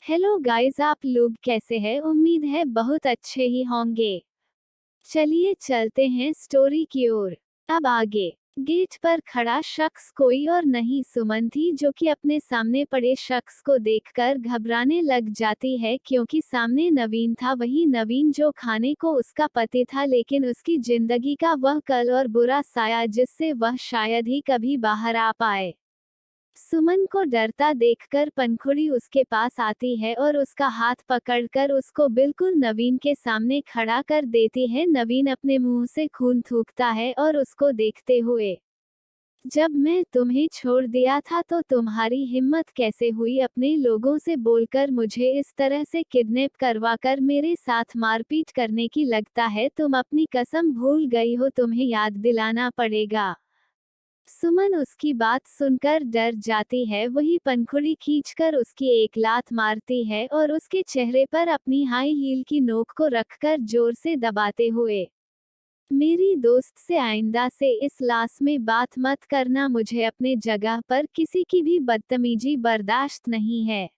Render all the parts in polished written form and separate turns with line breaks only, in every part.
Hello guys, आप लोग कैसे हैं? उम्मीद है बहुत अच्छे ही होंगे। चलिए चलते हैं स्टोरी की ओर। अब आगे। गेट पर खड़ा शख्स कोई और नहीं सुमन थी, जो कि अपने सामने पड़े शख्स को देखकर घबराने लग जाती है, क्योंकि सामने नवीन था। वही नवीन जो खाने को उसका पति था, लेकिन उसकी जिंदगी का वह कल और बुरा साया जिससे वह शायद ही कभी बाहर आ पाए। सुमन को डरता देखकर पंखुड़ी उसके पास आती है और उसका हाथ पकड़कर उसको बिल्कुल नवीन के सामने खड़ा कर देती है। नवीन अपने मुंह से खून थूकता है और उसको देखते हुए, जब मैं तुम्हें छोड़ दिया था तो तुम्हारी हिम्मत कैसे हुई अपने लोगों से बोलकर मुझे इस तरह से किडनैप करवाकर मेरे साथ मारपीट करने की? लगता है तुम अपनी कसम भूल गई हो, तुम्हें याद दिलाना पड़ेगा। सुमन उसकी बात सुनकर डर जाती है। वही पंखुड़ी खींचकर उसकी एक लात मारती है और उसके चेहरे पर अपनी हाई हील की नोक को रखकर जोर से दबाते हुए, मेरी दोस्त से आइंदा से इस क्लास में बात मत करना, मुझे अपने जगह पर किसी की भी बदतमीजी बर्दाश्त नहीं है।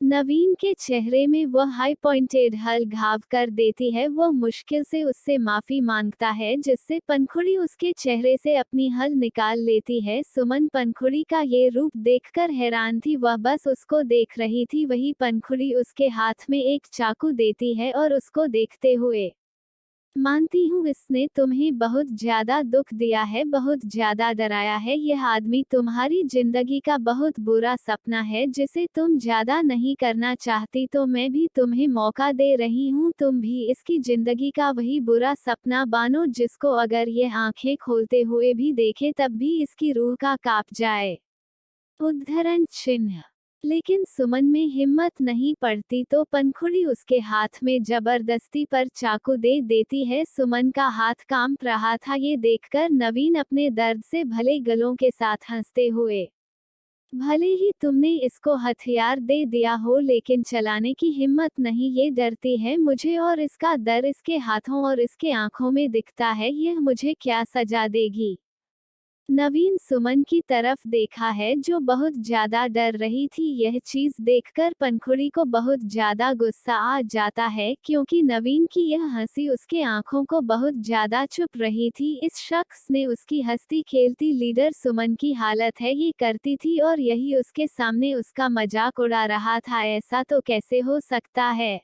नवीन के चेहरे में वह हाई पॉइंटेड हल घाव कर देती है। वह मुश्किल से उससे माफी मांगता है, जिससे पंखुड़ी उसके चेहरे से अपनी हल निकाल लेती है। सुमन पंखुड़ी का ये रूप देखकर हैरान थी। वह बस उसको देख रही थी। वही पंखुड़ी उसके हाथ में एक चाकू देती है और उसको देखते हुए, मानती हूँ इसने तुम्हें बहुत ज्यादा दुख दिया है, बहुत ज्यादा डराया है। यह आदमी तुम्हारी जिंदगी का बहुत बुरा सपना है जिसे तुम ज्यादा नहीं करना चाहती, तो मैं भी तुम्हें मौका दे रही हूँ। तुम भी इसकी जिंदगी का वही बुरा सपना बानो, जिसको अगर ये आंखें खोलते हुए भी देखे तब भी इसकी रूह का कांप जाए। उद्धरण चिन्ह। लेकिन सुमन में हिम्मत नहीं पड़ती तो पंखुड़ी उसके हाथ में जबरदस्ती पर चाकू दे देती है। सुमन का हाथ कांप रहा था। ये देखकर नवीन अपने दर्द से भले गलों के साथ हंसते हुए, भले ही तुमने इसको हथियार दे दिया हो, लेकिन चलाने की हिम्मत नहीं। ये डरती है मुझे और इसका डर इसके हाथों और इसके आंखों में दिखता है। यह मुझे क्या सजा देगी? नवीन सुमन की तरफ देखा है, जो बहुत ज्यादा डर रही थी। यह चीज देखकर पंखुड़ी को बहुत ज्यादा गुस्सा आ जाता है, क्योंकि नवीन की यह हंसी उसके आंखों को बहुत ज्यादा चुप रही थी। इस शख्स ने उसकी हंसती खेलती लीडर सुमन की हालत है ये करती थी और यही उसके सामने उसका मजाक उड़ा रहा था। ऐसा तो कैसे हो सकता है?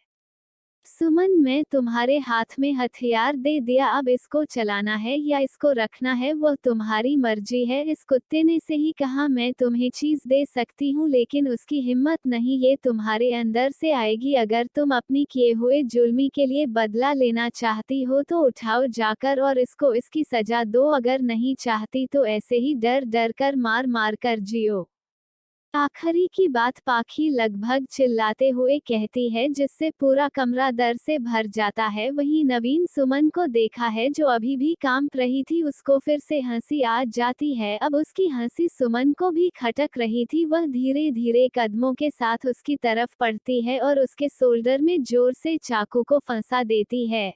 सुमन, मैं तुम्हारे हाथ में हथियार दे दिया, अब इसको चलाना है या इसको रखना है वह तुम्हारी मर्जी है। इस कुत्ते ने से ही कहा मैं तुम्हें चीज दे सकती हूँ, लेकिन उसकी हिम्मत नहीं ये तुम्हारे अंदर से आएगी। अगर तुम अपनी किए हुए जुल्मी के लिए बदला लेना चाहती हो तो उठाओ जाकर और इसको इसकी सजा दो, अगर नहीं चाहती तो ऐसे ही डर डर कर मार मार कर जियो। आखिरी की बात पाखी लगभग चिल्लाते हुए कहती है, जिससे पूरा कमरा डर से भर जाता है। वहीं नवीन सुमन को देखा है, जो अभी भी कांप रही थी, उसको फिर से हंसी आ जाती है। अब उसकी हंसी सुमन को भी खटक रही थी। वह धीरे धीरे कदमों के साथ उसकी तरफ पड़ती है और उसके शोल्डर में जोर से चाकू को फंसा देती है।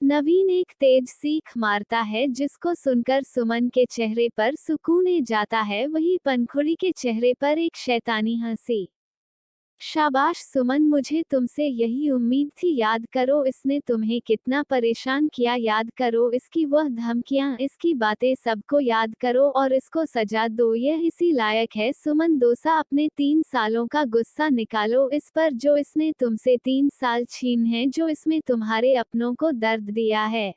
नवीन एक तेज सीख मारता है, जिसको सुनकर सुमन के चेहरे पर सुकून आ जाता है। वही पंखुड़ी के चेहरे पर एक शैतानी हंसी। शाबाश सुमन, मुझे तुमसे यही उम्मीद थी। याद करो इसने तुम्हें कितना परेशान किया, याद करो इसकी वह धमकियां, इसकी बातें, सबको याद करो और इसको सजा दो। यह इसी लायक है। सुमन दोसा, अपने 3 सालों का गुस्सा निकालो इस पर, जो इसने तुमसे 3 साल छीन है, जो इसमें तुम्हारे अपनों को दर्द दिया है।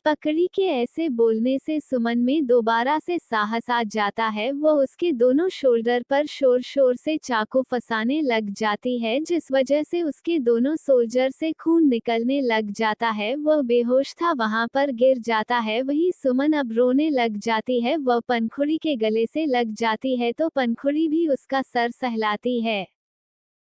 पकड़ी के ऐसे बोलने से सुमन में दोबारा से साहस आ जाता है। वो उसके दोनों शोल्डर पर शोर शोर से चाकू फंसाने लग जाती है, जिस वजह से उसके दोनों सोल्जर से खून निकलने लग जाता है। वह बेहोश था, वहां पर गिर जाता है। वही सुमन अब रोने लग जाती है। वह पंखुड़ी के गले से लग जाती है तो पंखुड़ी भी उसका सर सहलाती है।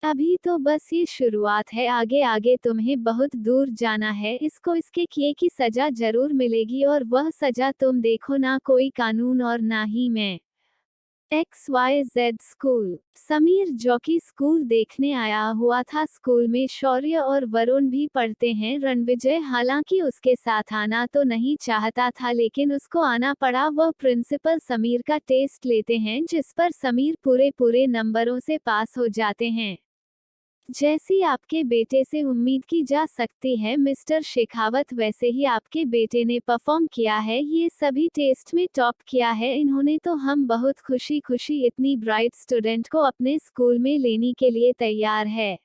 अभी तो बस ये शुरुआत है, आगे आगे तुम्हें बहुत दूर जाना है। इसको इसके किए की सजा जरूर मिलेगी, और वह सजा तुम देखो, ना कोई कानून और ना ही मैं। XYZ school. Sameer jockey school देखने आया हुआ था। स्कूल में शौर्य और वरुण भी पढ़ते हैं। रणविजय हालांकि उसके साथ आना तो नहीं चाहता था, लेकिन उसको आना पड़ा। वह प्रिंसिपल समीर का टेस्ट लेते हैं, जिस पर समीर पूरे पूरे नंबरों से पास हो जाते हैं। जैसी आपके बेटे से उम्मीद की जा सकती है मिस्टर शेखावत, वैसे ही आपके बेटे ने परफॉर्म किया है, ये सभी टेस्ट में टॉप किया है इन्होंने, तो हम बहुत खुशी खुशी इतनी ब्राइट स्टूडेंट को अपने स्कूल में लेने के लिए तैयार है।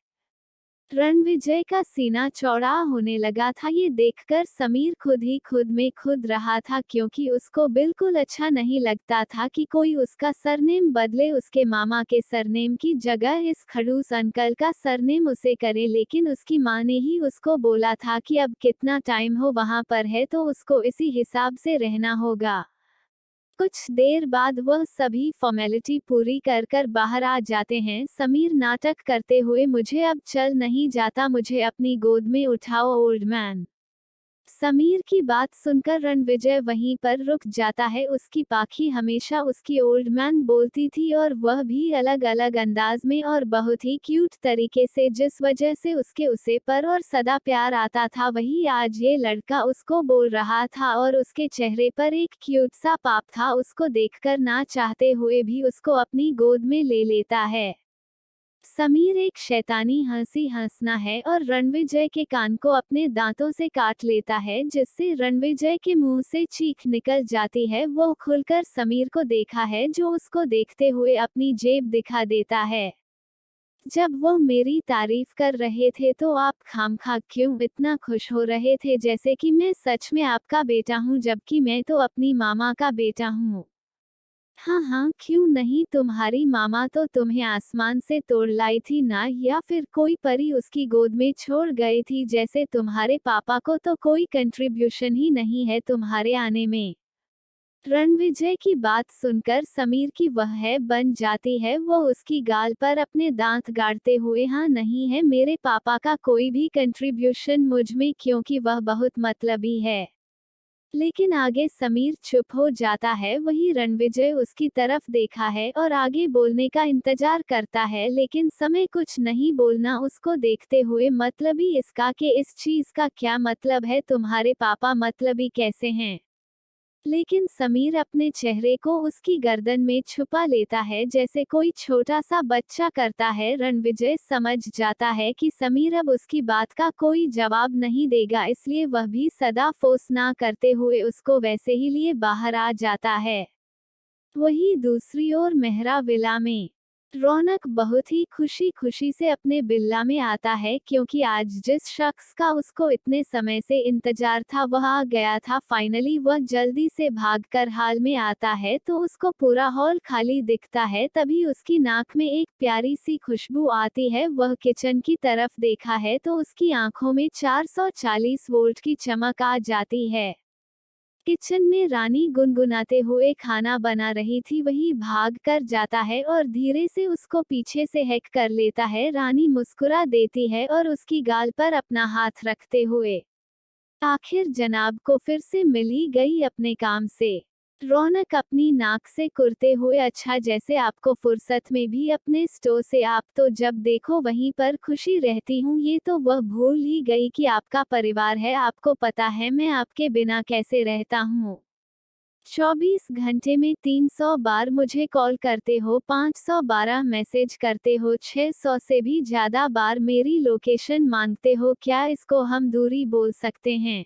रणविजय का सीना चौड़ा होने लगा था, ये देखकर समीर खुद ही खुद में खुद रहा था, क्योंकि उसको बिल्कुल अच्छा नहीं लगता था कि कोई उसका सरनेम बदले, उसके मामा के सरनेम की जगह इस खड़ूस अंकल का सरनेम उसे करे। लेकिन उसकी माँ ने ही उसको बोला था कि अब कितना टाइम हो वहाँ पर है तो उसको इसी हिसाब से रहना होगा। कुछ देर बाद वह सभी फॉर्मेलिटी पूरी कर कर बाहर आ जाते हैं। समीर नाटक करते हुए, मुझे अब चल नहीं जाता, मुझे अपनी गोद में उठाओ ओल्ड मैन। समीर की बात सुनकर रणविजय वहीं पर रुक जाता है। उसकी पाखी हमेशा उसकी ओल्ड मैन बोलती थी, और वह भी अलग अलग अंदाज में और बहुत ही क्यूट तरीके से, जिस वजह से उसके उसे पर और सदा प्यार आता था, वही आज ये लड़का उसको बोल रहा था। और उसके चेहरे पर एक क्यूट सा पाप था, उसको देखकर ना चाहते हुए भी उसको अपनी गोद में ले लेता है। समीर एक शैतानी हंसी हंसना है और रणविजय के कान को अपने दांतों से काट लेता है, जिससे रणविजय के मुंह से चीख निकल जाती है। वो खुलकर समीर को देखा है, जो उसको देखते हुए अपनी जेब दिखा देता है। जब वो मेरी तारीफ कर रहे थे तो आप खामखा क्यों इतना खुश हो रहे थे, जैसे कि मैं सच में आपका बेटा हूँ, जबकि मैं तो अपनी मामा का बेटा हूँ। हाँ हाँ, क्यों नहीं, तुम्हारी मामा तो तुम्हें आसमान से तोड़ लाई थी ना, या फिर कोई परी उसकी गोद में छोड़ गई थी, जैसे तुम्हारे पापा को तो कोई कंट्रीब्यूशन ही नहीं है तुम्हारे आने में। रणविजय की बात सुनकर समीर की वह है बन जाती है, वो उसकी गाल पर अपने दांत गाड़ते हुए, हाँ नहीं है मेरे पापा का कोई भी कंट्रीब्यूशन मुझ में, क्योंकि वह बहुत मतलबी है। लेकिन आगे समीर चुप हो जाता है। वही रणविजय उसकी तरफ देखा है और आगे बोलने का इंतजार करता है, लेकिन समय कुछ नहीं बोलना उसको देखते हुए। मतलबी इसका कि इस चीज का क्या मतलब है, तुम्हारे पापा मतलबी कैसे हैं? लेकिन समीर अपने चेहरे को उसकी गर्दन में छुपा लेता है, जैसे कोई छोटा सा बच्चा करता है। रणविजय समझ जाता है कि समीर अब उसकी बात का कोई जवाब नहीं देगा, इसलिए वह भी सदा फोर्स ना करते हुए उसको वैसे ही लिए बाहर आ जाता है। वही दूसरी ओर मेहरा विला में रौनक बहुत ही खुशी खुशी से अपने बिल्ला में आता है, क्योंकि आज जिस शख्स का उसको इतने समय से इंतजार था वह आ गया था। फाइनली वह जल्दी से भागकर हॉल में आता है तो उसको पूरा हॉल खाली दिखता है। तभी उसकी नाक में एक प्यारी सी खुशबू आती है। वह किचन की तरफ देखा है तो उसकी आंखों में 440 वोल्ट की चमक आ जाती है। किचन में रानी गुनगुनाते हुए खाना बना रही थी, वही भाग कर जाता है और धीरे से उसको पीछे से हैक कर लेता है। रानी मुस्कुरा देती है और उसकी गाल पर अपना हाथ रखते हुए, आखिर जनाब को फिर से मिल ही गई अपने काम से। रौनक अपनी नाक से कुरते हुए, अच्छा जैसे आपको फुर्सत में भी अपने स्टोर से आप तो जब देखो वहीं पर खुशी रहती हूँ, ये तो वह भूल ही गई कि आपका परिवार है। आपको पता है मैं आपके बिना कैसे रहता हूँ। 24 घंटे में 300 बार मुझे कॉल करते हो, 512 मैसेज करते हो, 600 से भी ज्यादा बार मेरी लोकेशन मांगते हो, क्या इसको हम दूरी बोल सकते हैं?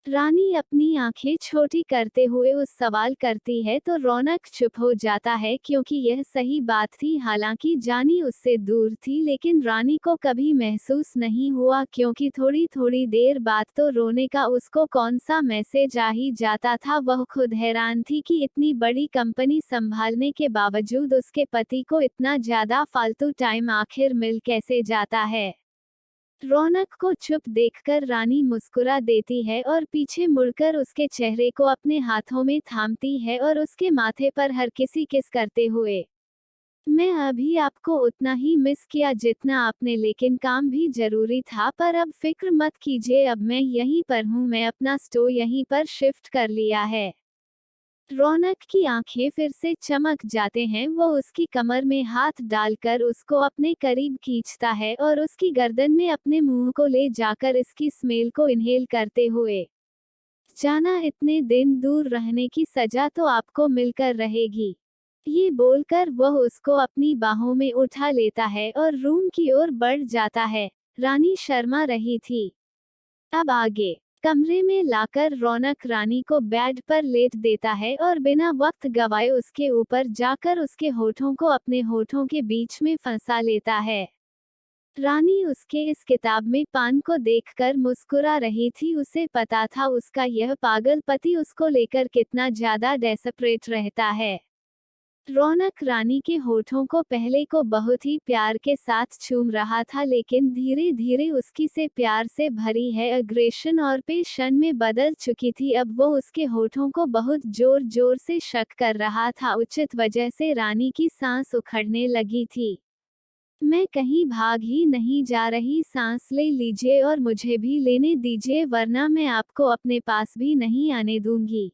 रानी अपनी आंखें छोटी करते हुए उस सवाल करती है तो रौनक चुप हो जाता है, क्योंकि यह सही बात थी। हालांकि जानी उससे दूर थी, लेकिन रानी को कभी महसूस नहीं हुआ, क्योंकि थोड़ी थोड़ी देर बाद तो रोने का उसको कौन सा मैसेज आ ही जाता था। वह खुद हैरान थी कि इतनी बड़ी कंपनी संभालने के बावजूद उसके पति को इतना ज्यादा फालतू टाइम आखिर मिल कैसे जाता है। रौनक को चुप देखकर रानी मुस्कुरा देती है और पीछे मुड़कर उसके चेहरे को अपने हाथों में थामती है और उसके माथे पर हर किसी किस करते हुए, मैं अभी आपको उतना ही मिस किया जितना आपने, लेकिन काम भी जरूरी था। पर अब फिक्र मत कीजिए, अब मैं यहीं पर हूँ, मैं अपना स्टोर यहीं पर शिफ्ट कर लिया है। रौनक की आंखें फिर से चमक जाते हैं। वो उसकी कमर में हाथ डालकर उसको अपने करीब खींचता है और उसकी गर्दन में अपने मुंह को ले जाकर इसकी स्मेल को इनहेल करते हुए, जाना इतने दिन दूर रहने की सजा तो आपको मिलकर रहेगी। ये बोलकर वह उसको अपनी बाहों में उठा लेता है और रूम की ओर बढ़ जाता है। रानी शर्मा रही थी। अब आगे। कमरे में लाकर रौनक रानी को बेड पर लेट देता है और बिना वक्त गवाए उसके ऊपर जाकर उसके होठों को अपने होठों के बीच में फंसा लेता है। रानी उसके इस किताब में पान को देखकर मुस्कुरा रही थी। उसे पता था उसका यह पागल पति उसको लेकर कितना ज्यादा डेस्परेट रहता है। रौनक रानी के होठों को पहले को बहुत ही प्यार के साथ चूम रहा था, लेकिन धीरे धीरे उसकी से प्यार से भरी है अग्रेशन और पेशन में बदल चुकी थी। अब वो उसके होठों को बहुत जोर जोर से शक कर रहा था। उचित वजह से रानी की सांस उखड़ने लगी थी। मैं कहीं भाग ही नहीं जा रही, सांस ले लीजिए और मुझे भी लेने दीजिए, वरना मैं आपको अपने पास भी नहीं आने दूंगी।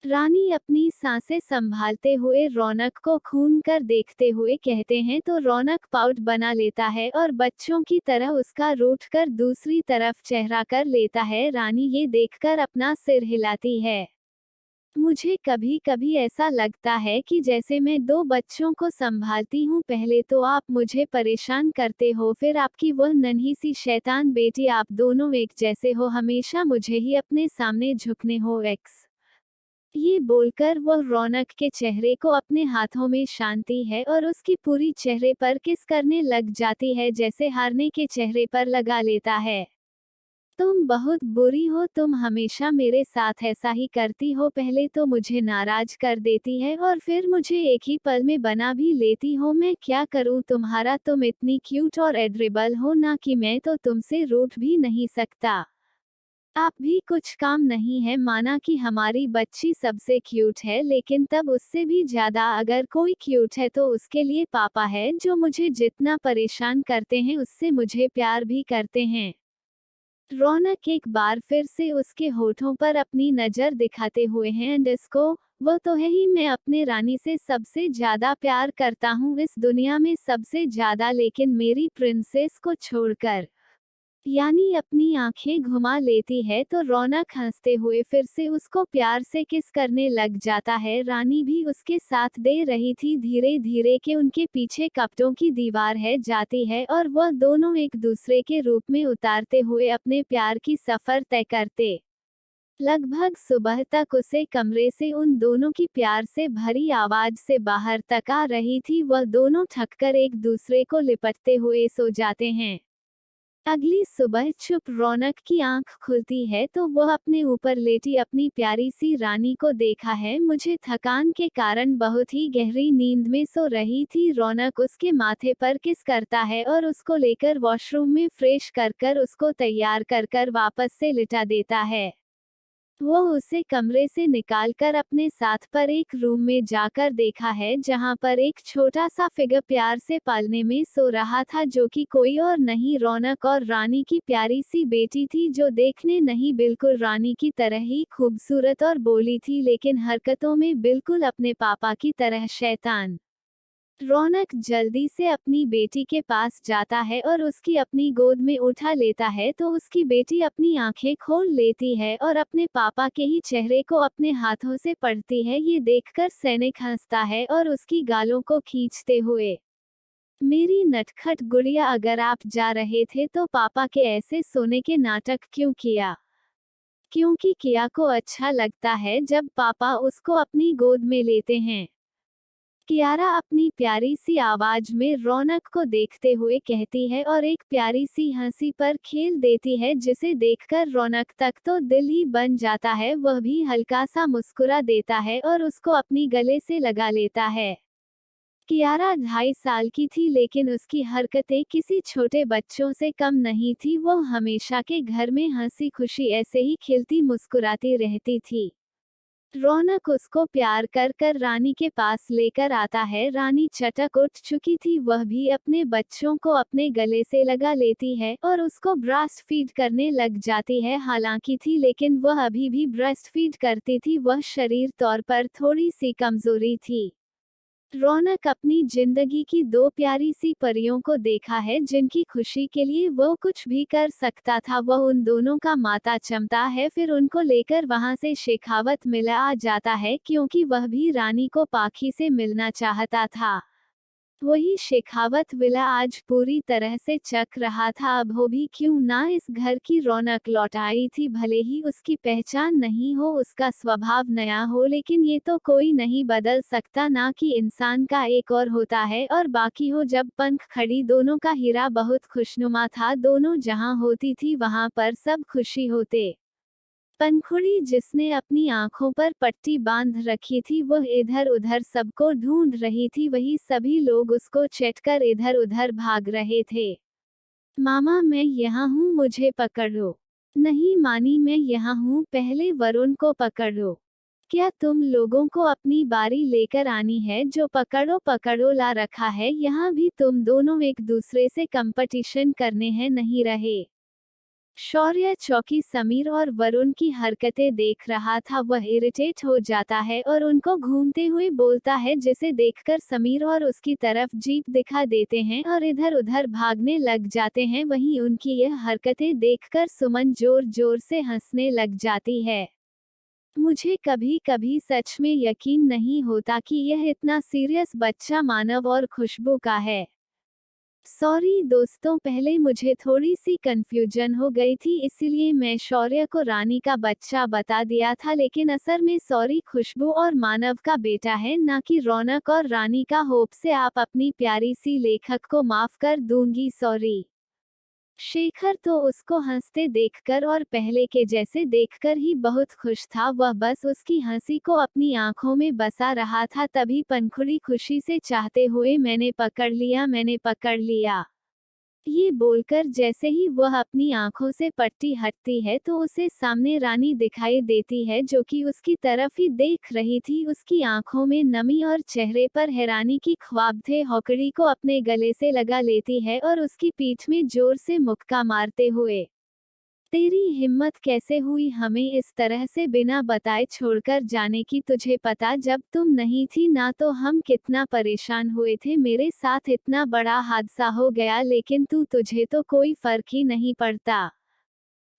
रानी अपनी सांसें संभालते हुए रौनक को खून कर देखते हुए कहते हैं तो रौनक पाउट बना लेता है और बच्चों की तरह उसका रूठ कर दूसरी तरफ चेहरा कर लेता है। रानी ये देखकर अपना सिर हिलाती है। मुझे कभी कभी ऐसा लगता है कि जैसे मैं दो बच्चों को संभालती हूँ। पहले तो आप मुझे परेशान करते हो, फिर आपकी वह नन्ही सी शैतान बेटी, आप दोनों एक जैसे हो, हमेशा मुझे ही अपने सामने झुकने हो। एक्स ये बोलकर वह रौनक के चेहरे को अपने हाथों में शांति है और उसकी पूरी चेहरे पर किस करने लग जाती है, जैसे हारने के चेहरे पर लगा लेता है। तुम बहुत बुरी हो, तुम हमेशा मेरे साथ ऐसा ही करती हो। पहले तो मुझे नाराज कर देती है और फिर मुझे एक ही पल में बना भी लेती हो। मैं क्या करूं तुम्हारा, तुम इतनी क्यूट और एडरेबल हो ना कि मैं तो तुमसे रूठ भी नहीं सकता। आप भी कुछ काम नहीं है, माना कि हमारी बच्ची सबसे क्यूट है, लेकिन तब उससे भी ज्यादा अगर कोई क्यूट है तो उसके लिए पापा है, जो मुझे जितना परेशान करते हैं उससे मुझे प्यार भी करते हैं। रौनक एक बार फिर से उसके होठों पर अपनी नजर दिखाते हुए हैं एंड इसको वो तो है ही, मैं अपने रानी से सबसे ज्यादा प्यार करता हूँ इस दुनिया में, सबसे ज्यादा, लेकिन मेरी प्रिंसेस को छोड़कर। यानी अपनी आंखें घुमा लेती है तो रौनक हंसते हुए फिर से उसको प्यार से किस करने लग जाता है। रानी भी उसके साथ दे रही थी। धीरे धीरे के उनके पीछे कपटों की दीवार है जाती है और वह दोनों एक दूसरे के रूप में उतारते हुए अपने प्यार की सफर तय करते। लगभग सुबह तक उसे कमरे से उन दोनों की प्यार से भरी आवाज से बाहर तक आ रही थी। वह दोनों थककर एक दूसरे को लिपटते हुए सो जाते हैं। अगली सुबह चुप रौनक की आंख खुलती है तो वह अपने ऊपर लेटी अपनी प्यारी सी रानी को देखा है। मुझे थकान के कारण बहुत ही गहरी नींद में सो रही थी। रौनक उसके माथे पर किस करता है और उसको लेकर वॉशरूम में फ्रेश कर कर उसको तैयार कर कर वापस से लिटा देता है। वो उसे कमरे से निकालकर अपने साथ पर एक रूम में जाकर देखा है, जहां पर एक छोटा सा फिगर प्यार से पालने में सो रहा था, जो कि कोई और नहीं रौनक और रानी की प्यारी सी बेटी थी, जो देखने नहीं बिल्कुल रानी की तरह ही खूबसूरत और बोली थी, लेकिन हरकतों में बिल्कुल अपने पापा की तरह शैतान। रौनक जल्दी से अपनी बेटी के पास जाता है और उसकी अपनी गोद में उठा लेता है तो उसकी बेटी अपनी आंखें खोल लेती है और अपने पापा के ही चेहरे को अपने हाथों से पढ़ती है। ये देखकर सैनिक हंसता है और उसकी गालों को खींचते हुए, मेरी नटखट गुड़िया, अगर आप जा रहे थे तो पापा के ऐसे सोने के नाटक क्यों किया? क्योंकि किया को अच्छा लगता है जब पापा उसको अपनी गोद में लेते हैं। कियारा अपनी प्यारी सी आवाज में रौनक को देखते हुए कहती है और एक प्यारी सी हंसी पर खेल देती है, जिसे देखकर रौनक तक तो दिल ही बन जाता है। वह भी हल्का सा मुस्कुरा देता है और उसको अपनी गले से लगा लेता है। कियारा 2.5 साल की थी, लेकिन उसकी हरकतें किसी छोटे बच्चों से कम नहीं थी। वो हमेशा के घर में हंसी खुशी ऐसे ही खिलती मुस्कुराती रहती थी। रौनक उसको प्यार कर कर रानी के पास लेकर आता है। रानी चटक उठ चुकी थी, वह भी अपने बच्चों को अपने गले से लगा लेती है और उसको ब्रेस्ट फीड करने लग जाती है। हालांकि थी, लेकिन वह अभी भी ब्रेस्ट फीड करती थी। वह शरीर तौर पर थोड़ी सी कमजोरी थी। रौनक अपनी जिंदगी की दो प्यारी सी परियों को देखा है जिनकी खुशी के लिए वो कुछ भी कर सकता था। वह उन दोनों का माता चमता है, फिर उनको लेकर वहां से शेखावत मिला आ जाता है क्योंकि वह भी रानी को पाखी से मिलना चाहता था। वही शेखावत विला आज पूरी तरह से चक रहा था। अब हो भी क्यों ना इस घर की रौनक लौट आई थी। भले ही उसकी पहचान नहीं हो, उसका स्वभाव नया हो, लेकिन ये तो कोई नहीं बदल सकता ना कि इंसान का एक और होता है और बाकी हो। जब पंख खड़ी दोनों का हीरा बहुत खुशनुमा था। दोनों जहां होती थी वहां पर सब खुशी होते। पंखुड़ी जिसने अपनी आंखों पर पट्टी बांध रखी थी वह इधर उधर सबको ढूंढ रही थी। वही सभी लोग उसको चटकर इधर उधर भाग रहे थे। मामा मैं यहाँ हूँ, मुझे पकड़ो। नहीं मानी, मैं यहाँ हूँ, पहले वरुण को पकड़ो। क्या तुम लोगों को अपनी बारी लेकर आनी है? जो पकड़ो पकड़ो ला रखा है यहाँ भी। तुम दोनों एक दूसरे से कंपटीशन करने हैं नहीं रहे। शौर्य चौकी समीर और वरुण की हरकतें देख रहा था। वह इरिटेट हो जाता है और उनको घूमते हुए बोलता है, जिसे देखकर समीर और उसकी तरफ जीप दिखा देते हैं और इधर उधर भागने लग जाते हैं। वहीं उनकी यह हरकतें देखकर सुमन जोर जोर से हंसने लग जाती है। मुझे कभी कभी सच में यकीन नहीं होता कि यह इतना सीरियस बच्चा मानव और खुशबू का है। सॉरी दोस्तों, पहले मुझे थोड़ी सी कंफ्यूजन हो गई थी, इसीलिए मैं शौर्य को रानी का बच्चा बता दिया था, लेकिन असल में सॉरी खुशबू और मानव का बेटा है, ना कि रौनक और रानी का। होप से आप अपनी प्यारी सी लेखक को माफ कर दूंगी। सॉरी। शेखर तो उसको हंसते देखकर और पहले के जैसे देखकर ही बहुत खुश था। वह बस उसकी हंसी को अपनी आंखों में बसा रहा था। तभी पंखुड़ी खुशी से चाहते हुए मैंने पकड़ लिया, मैंने पकड़ लिया, ये बोलकर जैसे ही वह अपनी आंखों से पट्टी हटती है तो उसे सामने रानी दिखाई देती है, जो कि उसकी तरफ ही देख रही थी। उसकी आंखों में नमी और चेहरे पर हैरानी की ख्वाब थे। हौकड़ी को अपने गले से लगा लेती है और उसकी पीठ में जोर से मुक्का मारते हुए, तेरी हिम्मत कैसे हुई हमें इस तरह से बिना बताए छोड़कर जाने की? तुझे पता जब तुम नहीं थी ना तो हम कितना परेशान हुए थे। मेरे साथ इतना बड़ा हादसा हो गया लेकिन तुझे तो कोई फर्क ही नहीं पड़ता।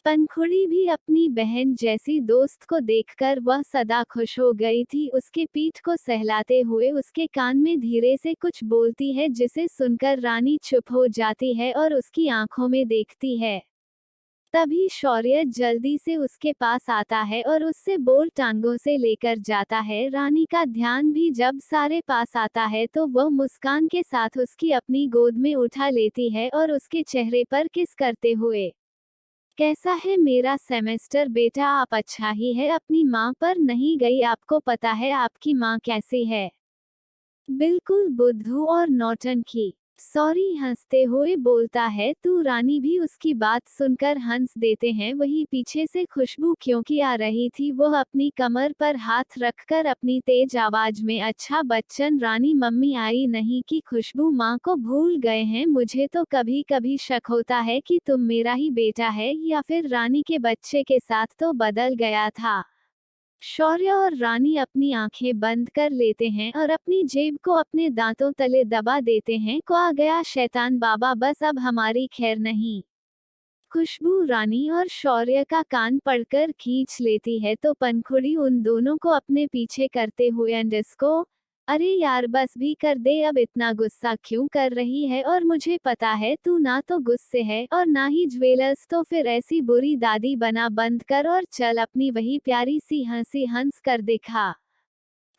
पंखुड़ी भी अपनी बहन जैसी दोस्त को देखकर वह सदा खुश हो गई थी। उसके पीठ को सहलाते हुए उसके कान में धीरे से कुछ बोलती है, जिसे सुनकर रानी चुप हो जाती है और उसकी आंखों में देखती है। तभी शौर्य जल्दी से उसके पास आता है और उससे बोल टांगों से लेकर जाता है। रानी का ध्यान भी जब सारे पास आता है तो वह मुस्कान के साथ उसकी अपनी गोद में उठा लेती है और उसके चेहरे पर किस करते हुए, कैसा है मेरा सेमेस्टर बेटा? आप अच्छा ही है, अपनी माँ पर नहीं गई? आपको पता है आपकी माँ कैसी है? बिल्कुल बुद्धू और नौटंकी। सॉरी हंसते हुए बोलता है तू। रानी भी उसकी बात सुनकर हंस देते हैं। वही पीछे से खुशबू क्योंकि आ रही थी, वह अपनी कमर पर हाथ रखकर अपनी तेज आवाज में, अच्छा बच्चन रानी मम्मी आई नहीं कि खुशबू माँ को भूल गए हैं? मुझे तो कभी कभी शक होता है कि तुम मेरा ही बेटा है या फिर रानी के बच्चे के साथ तो बदल गया था। शौर्य और रानी अपनी आंखें बंद कर लेते हैं और अपनी जेब को अपने दांतों तले दबा देते हैं। को आ गया शैतान बाबा, बस अब हमारी खैर नहीं। खुशबू रानी और शौर्य का कान पकड़कर खींच लेती है तो पंखुड़ी उन दोनों को अपने पीछे करते हुए अंडस्को, अरे यार बस भी कर दे, अब इतना गुस्सा क्यों कर रही है? और मुझे पता है तू ना तो गुस्से है और ना ही ज्वेलर्स, तो फिर ऐसी बुरी दादी बना, बंद कर और चल अपनी वही प्यारी सी हंसी हंस कर दिखा।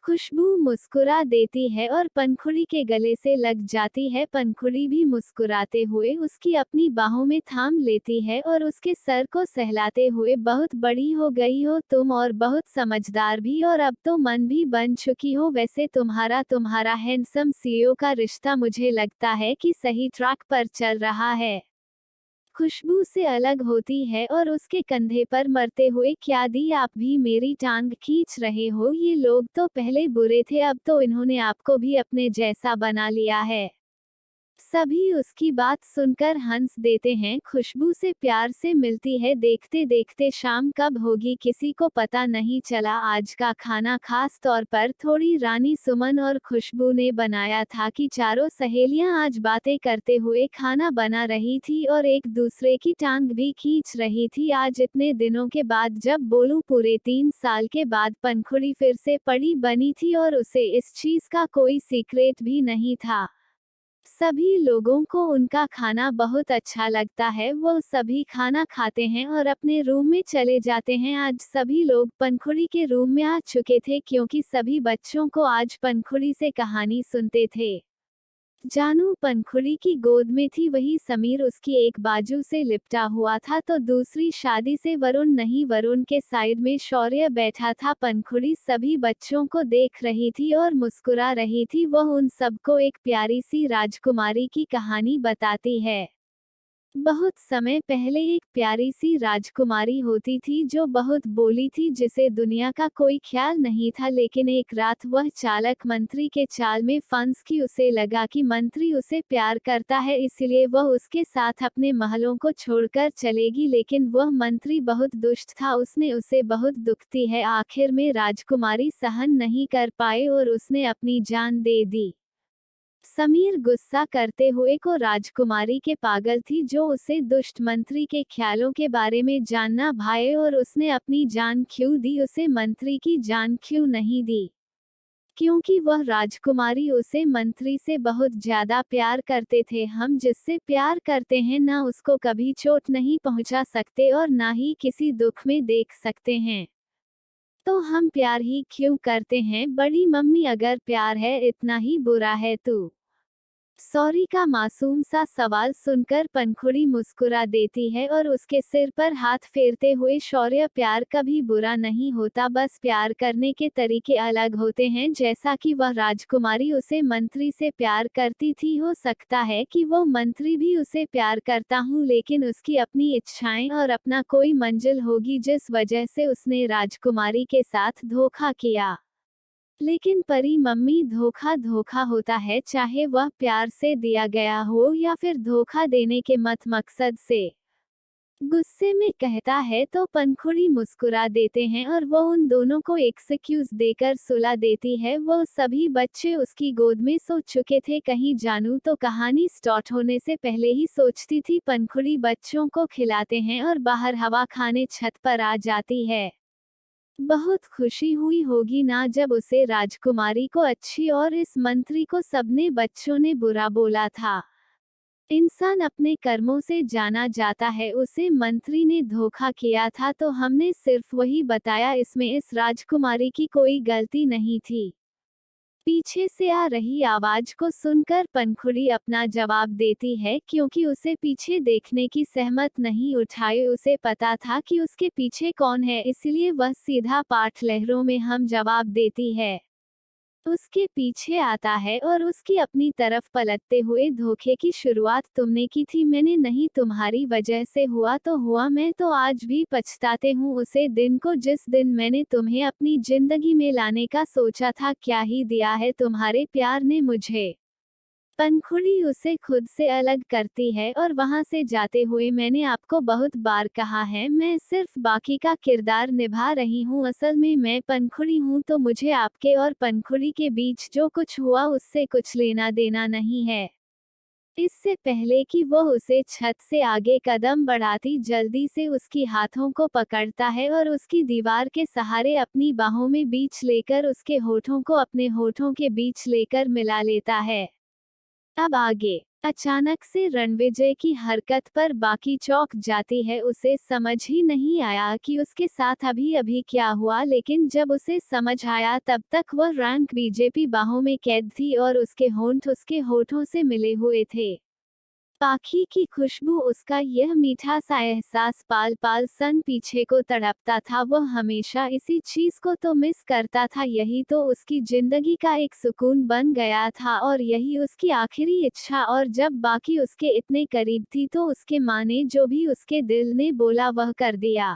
खुशबू मुस्कुरा देती है और पंखुड़ी के गले से लग जाती है। पंखुड़ी भी मुस्कुराते हुए उसकी अपनी बाहों में थाम लेती है और उसके सर को सहलाते हुए, बहुत बड़ी हो गई हो तुम और बहुत समझदार भी, और अब तो मन भी बन चुकी हो। वैसे तुम्हारा हैंडसम सीईओ का रिश्ता मुझे लगता है कि सही ट्रैक पर चल रहा है। खुशबू से अलग होती है और उसके कंधे पर मरते हुए, क्या दी आप भी मेरी टांग खींच रहे हो? ये लोग तो पहले बुरे थे, अब तो इन्होंने आपको भी अपने जैसा बना लिया है। सभी उसकी बात सुनकर हंस देते हैं। खुशबू से प्यार से मिलती है। देखते देखते शाम कब होगी किसी को पता नहीं चला। आज का खाना खास तौर पर थोड़ी रानी सुमन और खुशबू ने बनाया था कि चारों सहेलियां आज बातें करते हुए खाना बना रही थी और एक दूसरे की टांग भी खींच रही थी। आज इतने दिनों के बाद जब बोलूं पूरे 3 साल के बाद पंखुड़ी फिर से पड़ी बनी थी और उसे इस चीज का कोई सीक्रेट भी नहीं था। सभी लोगों को उनका खाना बहुत अच्छा लगता है। वो सभी खाना खाते हैं और अपने रूम में चले जाते हैं। आज सभी लोग पंखुड़ी के रूम में आ चुके थे क्योंकि सभी बच्चों को आज पंखुड़ी से कहानी सुनते थे। जानू पंखुड़ी की गोद में थी। वही समीर उसकी एक बाजू से लिपटा हुआ था तो दूसरी शादी से वरुण नहीं, वरुण के साइड में शौर्य बैठा था। पंखुड़ी सभी बच्चों को देख रही थी और मुस्कुरा रही थी। वह उन सबको एक प्यारी सी राजकुमारी की कहानी बताती है। बहुत समय पहले एक प्यारी सी राजकुमारी होती थी जो बहुत बोली थी, जिसे दुनिया का कोई ख्याल नहीं था। लेकिन एक रात वह चालक मंत्री के चाल में फंस की। उसे लगा कि मंत्री उसे प्यार करता है, इसलिए वह उसके साथ अपने महलों को छोड़कर चलेगी। लेकिन वह मंत्री बहुत दुष्ट था। उसने उसे बहुत दुखती है। आखिर में राजकुमारी सहन नहीं कर पाए और उसने अपनी जान दे दी। समीर गुस्सा करते हुए को राजकुमारी के पागल थी जो उसे दुष्ट मंत्री के ख्यालों के बारे में जानना भाए और उसने अपनी जान क्यों दी। उसे मंत्री की जान क्यों नहीं दी? क्योंकि वह राजकुमारी उसे मंत्री से बहुत ज्यादा प्यार करते थे। हम जिससे प्यार करते हैं ना उसको कभी चोट नहीं पहुंचा सकते और ना ही किसी दुख में देख सकते हैं। तो हम प्यार ही क्यों करते हैं? बड़ी मम्मी, अगर प्यार है इतना ही बुरा है तो सॉरी का मासूम सा सवाल सुनकर पंखुड़ी मुस्कुरा देती है और उसके सिर पर हाथ फेरते हुए शौर्य, प्यार कभी बुरा नहीं होता, बस प्यार करने के तरीके अलग होते हैं। जैसा कि वह राजकुमारी उसे मंत्री से प्यार करती थी, हो सकता है कि वो मंत्री भी उसे प्यार करता हूँ, लेकिन उसकी अपनी इच्छाएं और अपना कोई मंजिल होगी जिस वजह से उसने राजकुमारी के साथ धोखा किया। लेकिन परी मम्मी, धोखा धोखा होता है, चाहे वह प्यार से दिया गया हो या फिर धोखा देने के मकसद से। गुस्से में कहता है तो पंखुड़ी मुस्कुरा देते हैं और वो उन दोनों को एक्सक्यूज देकर सुला देती है। वो सभी बच्चे उसकी गोद में सो चुके थे। कहीं जानू तो कहानी स्टार्ट होने से पहले ही सोचती थी पंखुड़ी बच्चों को खिलाते हैं और बाहर हवा खाने छत पर आ जाती है। बहुत खुशी हुई होगी ना जब उसे राजकुमारी को अच्छी और इस मंत्री को सबने बच्चों ने बुरा बोला था। इंसान अपने कर्मों से जाना जाता है। उसे मंत्री ने धोखा किया था तो हमने सिर्फ वही बताया, इसमें इस राजकुमारी की कोई गलती नहीं थी। पीछे से आ रही आवाज को सुनकर पंखुड़ी अपना जवाब देती है क्योंकि उसे पीछे देखने की सहमत नहीं उठाए। उसे पता था कि उसके पीछे कौन है, इसलिए वह सीधा पाठ लहरों में हम जवाब देती है। उसके पीछे आता है और उसकी अपनी तरफ पलटते हुए, धोखे की शुरुआत तुमने की थी, मैंने नहीं, तुम्हारी वजह से हुआ तो हुआ, मैं तो आज भी पछताते हूँ उसे दिन को जिस दिन मैंने तुम्हें अपनी जिंदगी में लाने का सोचा था। क्या ही दिया है तुम्हारे प्यार ने मुझे। पंखुड़ी उसे खुद से अलग करती है और वहां से जाते हुए, मैंने आपको बहुत बार कहा है मैं सिर्फ बाकी का किरदार निभा रही हूँ, असल में मैं पंखुड़ी हूँ, तो मुझे आपके और पंखुड़ी के बीच जो कुछ हुआ उससे कुछ लेना देना नहीं है। इससे पहले कि वो उसे छत से आगे कदम बढ़ाती, जल्दी से उसकी हाथों को पकड़ता है और उसकी दीवार के सहारे अपनी बाहों में बीच लेकर उसके होठों को अपने होठों के बीच लेकर मिला लेता है। अब आगे। अचानक से रणविजय की हरकत पर बाकी चौंक जाती है। उसे समझ ही नहीं आया कि उसके साथ अभी अभी क्या हुआ, लेकिन जब उसे समझ आया तब तक वह रैंक बीजेपी बाहों में कैद थी और उसके होंठ उसके होठों से मिले हुए थे। पाखी की खुशबू, उसका यह मीठा सा एहसास पाल पाल सन पीछे को तड़पता था। वह हमेशा इसी चीज को तो मिस करता था। यही तो उसकी जिंदगी का एक सुकून बन गया था और यही उसकी आखिरी इच्छा। और जब बाकी उसके इतने करीब थी तो उसके माँ ने जो भी उसके दिल ने बोला वह कर दिया।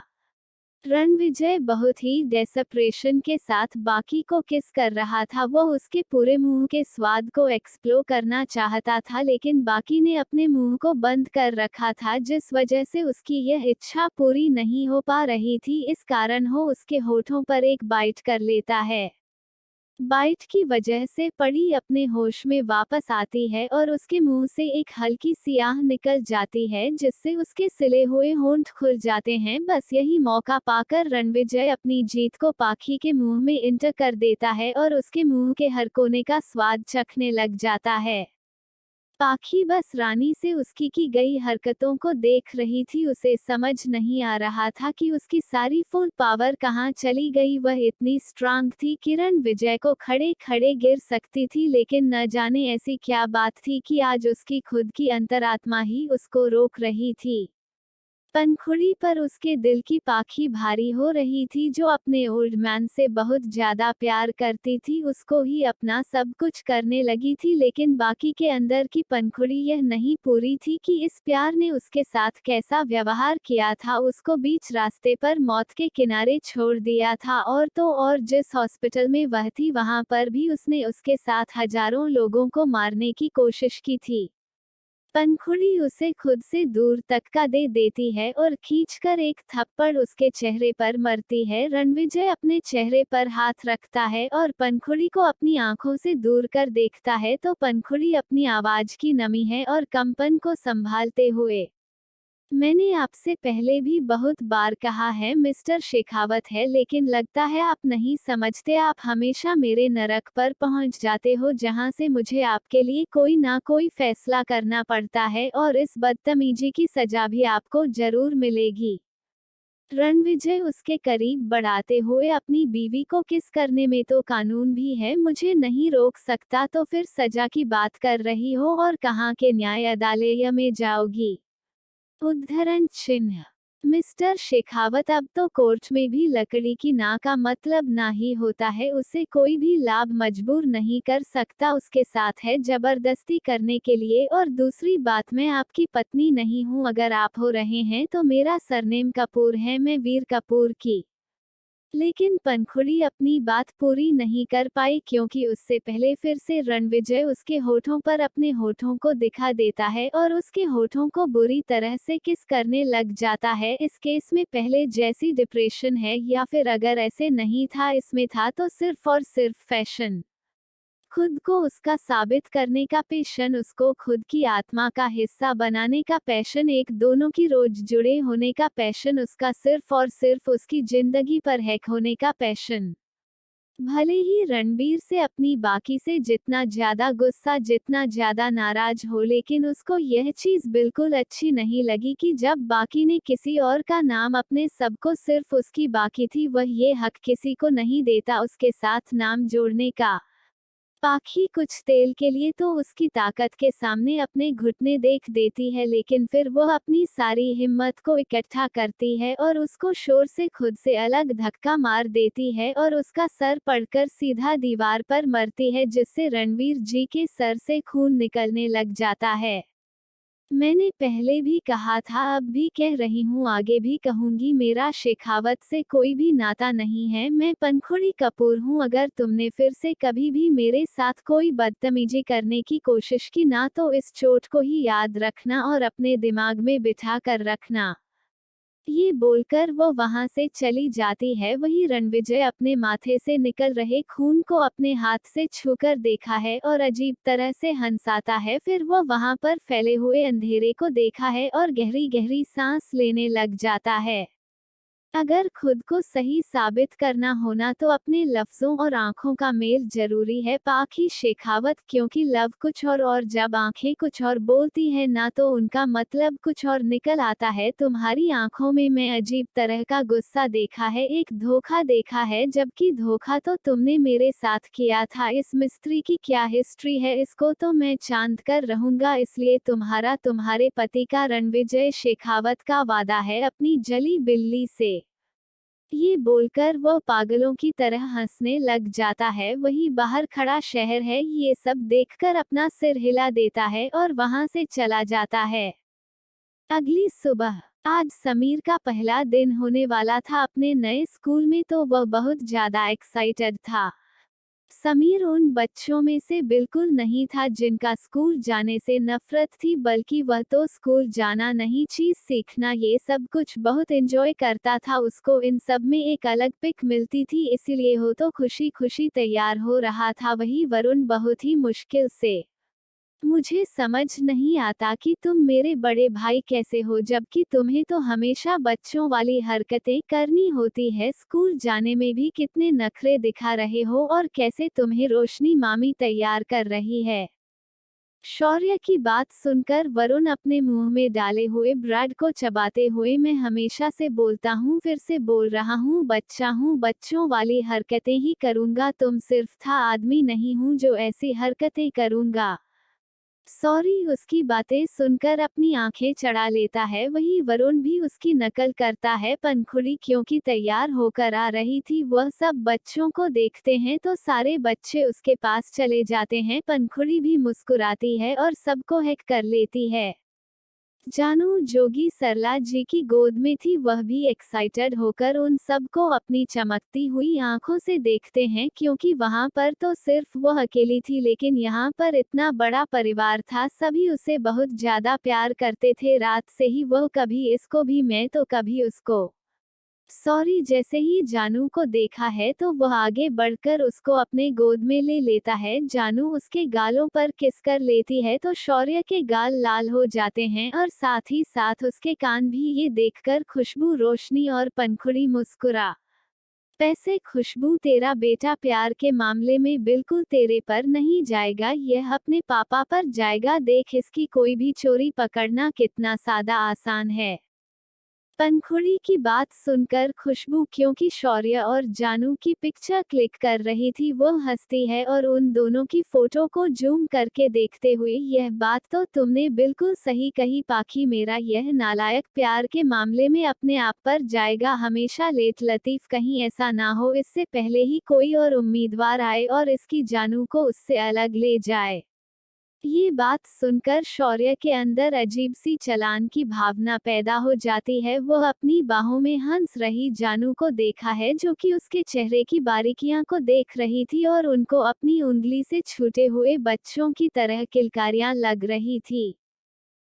रणविजय बहुत ही डेस्परेशन के साथ बाकी को किस कर रहा था। वो उसके पूरे मुंह के स्वाद को एक्सप्लोर करना चाहता था, लेकिन बाकी ने अपने मुंह को बंद कर रखा था, जिस वजह से उसकी यह इच्छा पूरी नहीं हो पा रही थी। इस कारण वो उसके होठों पर एक बाइट कर लेता है। बाइट की वजह से परी अपने होश में वापस आती है और उसके मुंह से एक हल्की सियाह निकल जाती है, जिससे उसके सिले हुए होंठ खुल जाते हैं। बस यही मौका पाकर रणविजय अपनी जीत को पाखी के मुंह में इंटर कर देता है और उसके मुंह के हर कोने का स्वाद चखने लग जाता है। पाखी बस रानी से उसकी की गई हरकतों को देख रही थी। उसे समझ नहीं आ रहा था कि उसकी सारी फुल पावर कहाँ चली गई। वह इतनी स्ट्रांग थी कि रणविजय को खड़े खड़े गिर सकती थी, लेकिन न जाने ऐसी क्या बात थी कि आज उसकी खुद की अंतरात्मा ही उसको रोक रही थी। पंखुड़ी पर उसके दिल की पाखी भारी हो रही थी, जो अपने ओल्ड मैन से बहुत ज्यादा प्यार करती थी। उसको ही अपना सब कुछ करने लगी थी, लेकिन बाकी के अंदर की पंखुड़ी यह नहीं पूरी थी कि इस प्यार ने उसके साथ कैसा व्यवहार किया था। उसको बीच रास्ते पर मौत के किनारे छोड़ दिया था, और तो और जिस हॉस्पिटल में वह थी वहां पर भी उसने उसके साथ हजारों लोगों को मारने की कोशिश की थी। पंखुड़ी उसे खुद से दूर तक का दे देती है और खींचकर एक थप्पड़ उसके चेहरे पर मरती है। रणविजय अपने चेहरे पर हाथ रखता है और पंखुड़ी को अपनी आंखों से दूर कर देखता है, तो पंखुड़ी अपनी आवाज की नमी है और कंपन को संभालते हुए, मैंने आपसे पहले भी बहुत बार कहा है मिस्टर शेखावत है, लेकिन लगता है आप नहीं समझते। आप हमेशा मेरे नरक पर पहुंच जाते हो, जहां से मुझे आपके लिए कोई ना कोई फैसला करना पड़ता है, और इस बदतमीजी की सजा भी आपको जरूर मिलेगी। रणविजय उसके करीब बढ़ाते हुए, अपनी बीवी को किस करने में तो कानून भी है, मुझे नहीं रोक सकता। तो फिर सजा की बात कर रही हो और कहाँ के न्याय अदालय में जाओगी? उद्धरण चिन्ह। मिस्टर शेखावत, अब तो कोर्ट में भी लकड़ी की ना का मतलब ना ही होता है। उसे कोई भी लाभ मजबूर नहीं कर सकता, उसके साथ है जबरदस्ती करने के लिए। और दूसरी बात, मैं आपकी पत्नी नहीं हूँ। अगर आप हो रहे हैं तो मेरा सरनेम कपूर है, मैं वीर कपूर की। लेकिन पंखुड़ी अपनी बात पूरी नहीं कर पाई, क्योंकि उससे पहले फिर से रणविजय उसके होठों पर अपने होठों को दिखा देता है और उसके होठों को बुरी तरह से किस करने लग जाता है। इस केस में पहले जैसी डिप्रेशन है, या फिर अगर ऐसे नहीं था, इसमें था तो सिर्फ और सिर्फ फैशन। खुद को उसका साबित करने का पैशन, उसको खुद की आत्मा का हिस्सा बनाने का पैशन, एक दोनों की रोज जुड़े होने का पैशन, उसका सिर्फ और सिर्फ उसकी जिंदगी पर हैक होने का पैशन। भले ही रणबीर से अपनी बाकी से जितना ज्यादा गुस्सा, जितना ज्यादा नाराज हो, लेकिन उसको यह चीज बिल्कुल अच्छी नहीं लगी कि जब बाकी ने किसी और का नाम अपने सबको, सिर्फ उसकी बाकी थी, वह ये हक किसी को नहीं देता उसके साथ नाम जोड़ने का। पाखी कुछ तेल के लिए तो उसकी ताकत के सामने अपने घुटने देख देती है, लेकिन फिर वह अपनी सारी हिम्मत को इकट्ठा करती है और उसको शोर से खुद से अलग धक्का मार देती है और उसका सर पड़कर सीधा दीवार पर मरती है, जिससे रणवीर जी के सर से खून निकलने लग जाता है। मैंने पहले भी कहा था, अब भी कह रही हूँ, आगे भी कहूंगी, मेरा शेखावत से कोई भी नाता नहीं है। मैं पंखुड़ी कपूर हूँ। अगर तुमने फिर से कभी भी मेरे साथ कोई बदतमीजी करने की कोशिश की ना, तो इस चोट को ही याद रखना और अपने दिमाग में बिठा कर रखना। ये बोलकर वो वहां से चली जाती है। वही रणविजय अपने माथे से निकल रहे खून को अपने हाथ से छूकर देखा है और अजीब तरह से हंसाता है। फिर वो वहां पर फैले हुए अंधेरे को देखा है और गहरी गहरी सांस लेने लग जाता है। अगर खुद को सही साबित करना होना तो अपने लफ्जों और आंखों का मेल जरूरी है, पाखी शेखावत, क्योंकि लव कुछ और जब आंखें कुछ और बोलती हैं ना, तो उनका मतलब कुछ और निकल आता है। तुम्हारी आंखों में मैं अजीब तरह का गुस्सा देखा है, एक धोखा देखा है, जबकि धोखा तो तुमने मेरे साथ किया था। इस मिस्त्री की क्या हिस्ट्री है, इसको तो मैं चांद कर रहूंगा। इसलिए तुम्हारा, तुम्हारे पति का, रणविजय शेखावत का वादा है अपनी जली बिल्ली से। ये बोलकर वो पागलों की तरह हंसने लग जाता है। वही बाहर खड़ा शहर है, ये सब देखकर अपना सिर हिला देता है और वहां से चला जाता है। अगली सुबह आज समीर का पहला दिन होने वाला था अपने नए स्कूल में, तो वह बहुत ज्यादा एक्साइटेड था। समीर उन बच्चों में से बिल्कुल नहीं था जिनका स्कूल जाने से नफरत थी, बल्कि वह तो स्कूल जाना नहीं, चीज सीखना, ये सब कुछ बहुत एंजॉय करता था। उसको इन सब में एक अलग पिक मिलती थी, इसीलिए हो तो खुशी खुशी तैयार हो रहा था। वही वरुण बहुत ही मुश्किल से, मुझे समझ नहीं आता कि तुम मेरे बड़े भाई कैसे हो, जबकि तुम्हें तो हमेशा बच्चों वाली हरकतें करनी होती है। स्कूल जाने में भी कितने नखरे दिखा रहे हो, और कैसे तुम्हें रोशनी मामी तैयार कर रही है। शौर्य की बात सुनकर वरुण अपने मुंह में डाले हुए ब्रेड को चबाते हुए, मैं हमेशा से बोलता हूँ, फिर से बोल रहा हूँ, बच्चा हूँ, बच्चों वाली हरकतें ही करूँगा। तुम सिर्फ था आदमी नहीं हूँ जो ऐसी हरकतें करूँगा। सॉरी। उसकी बातें सुनकर अपनी आंखें चढ़ा लेता है। वही वरुण भी उसकी नकल करता है। पंखुड़ी क्योंकि तैयार होकर आ रही थी, वह सब बच्चों को देखते हैं तो सारे बच्चे उसके पास चले जाते हैं। पंखुड़ी भी मुस्कुराती है और सबको हैक कर लेती है। जानू जोगी सरला जी की गोद में थी, वह भी एक्साइटेड होकर उन सबको अपनी चमकती हुई आंखों से देखते हैं, क्योंकि वहां पर तो सिर्फ वह अकेली थी, लेकिन यहाँ पर इतना बड़ा परिवार था, सभी उसे बहुत ज्यादा प्यार करते थे। रात से ही वह कभी इसको भी मैं तो कभी उसको। सॉरी। जैसे ही जानू को देखा है तो वह आगे बढ़कर उसको अपने गोद में ले लेता है। जानू उसके गालों पर किस कर लेती है तो शौर्य के गाल लाल हो जाते हैं, और साथ ही साथ उसके कान भी। ये देखकर खुशबू, रोशनी और पंखुड़ी मुस्कुरा। पैसे खुशबू, तेरा बेटा प्यार के मामले में बिल्कुल तेरे पर नहीं जाएगा, यह अपने पापा पर जाएगा। देख, इसकी कोई भी चोरी पकड़ना कितना सादा आसान है। पंखुड़ी की बात सुनकर खुशबू, क्योंकि शौर्य और जानू की पिक्चर क्लिक कर रही थी, वह हंसती है और उन दोनों की फोटो को जूम करके देखते हुए, यह बात तो तुमने बिल्कुल सही कही पाखी, मेरा यह नालायक प्यार के मामले में अपने आप पर जाएगा हमेशा। लेट लतीफ, कहीं ऐसा ना हो इससे पहले ही कोई और उम्मीदवार आए और इसकी जानू को उससे अलग ले जाए। ये बात सुनकर शौर्य के अंदर अजीब सी चलान की भावना पैदा हो जाती है। वह अपनी बाहों में हंस रही जानू को देखा है, जो कि उसके चेहरे की बारीकियां को देख रही थी और उनको अपनी उंगली से छूटे हुए बच्चों की तरह किलकारियां लग रही थी।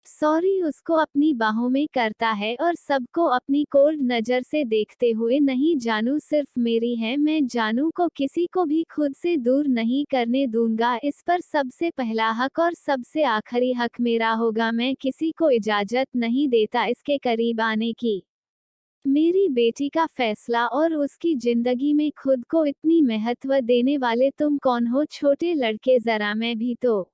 सॉरी। उसको अपनी बाहों में करता है और सबको अपनी कोल्ड नजर से देखते हुए, नहीं जानू सिर्फ मेरी है, मैं जानू को किसी को भी खुद से दूर नहीं करने दूंगा। इस पर सबसे पहला हक और सबसे आखिरी हक मेरा होगा। मैं किसी को इजाजत नहीं देता इसके करीब आने की। मेरी बेटी का फैसला और उसकी जिंदगी में खुद को इतनी महत्व देने वाले तुम कौन हो छोटे लड़के, जरा मैं भी तो।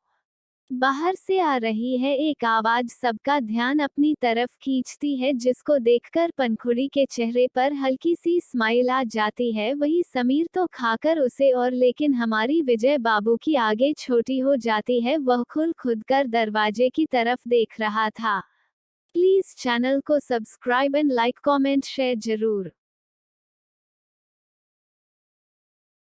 बाहर से आ रही है एक आवाज, सबका ध्यान अपनी तरफ खींचती है, जिसको देखकर पंखुड़ी के चेहरे पर हल्की सी स्माइल आ जाती है। वही समीर तो खाकर उसे और, लेकिन हमारी विजय बाबू की आगे छोटी हो जाती है। वह खुद कर दरवाजे की तरफ देख रहा था। प्लीज चैनल को subscribe and like, comment, share जरूर।